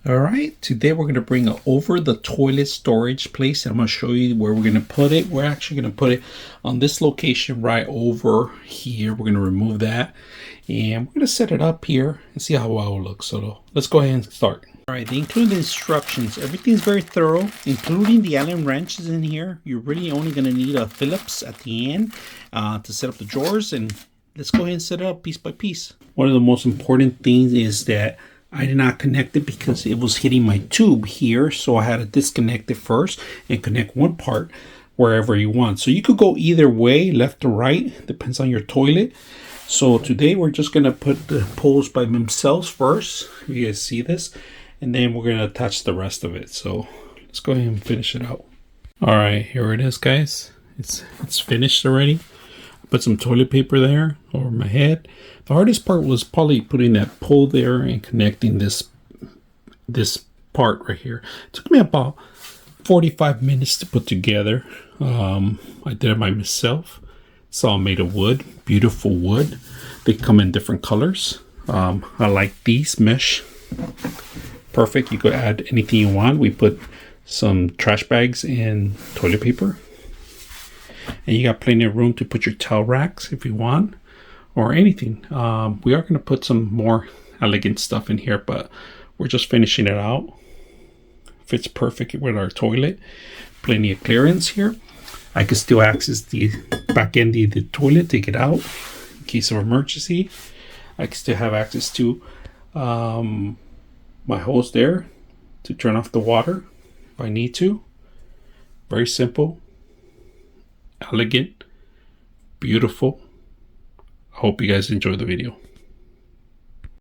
All right, today we're going to bring it over the toilet storage place. I'm going to show you where we're going to put it. We're actually going to put it on this location right over here. We're going to remove that and we're going to set it up here and see how well it looks. So let's go ahead and start. All right, they include the instructions. Everything's very thorough, including the Allen wrenches in here. You're really only going to need a Phillips at the end to set up the drawers, and let's go ahead and set it up piece by piece. One of the most important things is that I did not connect it because it was hitting my tube here, so I had to disconnect it first and connect one part wherever you want. So you could go either way, left or right, depends on your toilet. So today we're just going to put the poles by themselves first. You guys see this? And then we're going to attach the rest of it. So let's go ahead and finish it out. All right, here it is, guys. It's finished already. I put some toilet paper there over my head. The hardest part was probably putting that pole there and connecting this part right here. It took me about 45 minutes to put together. I did it by myself. It's all made of wood, beautiful wood. They come in different colors. I like these mesh. Perfect. You could add anything you want. We put some trash bags and toilet paper. And you got plenty of room to put your towel racks if you want, or anything. We are going to put some more elegant stuff in here, but we're just finishing it out. Fits perfect with our toilet. Plenty of clearance here. I can still access the back end of the toilet, take it out in case of emergency. I can still have access to my hose there to turn off the water if I need to. Very simple, elegant, beautiful. I hope you guys enjoy the video.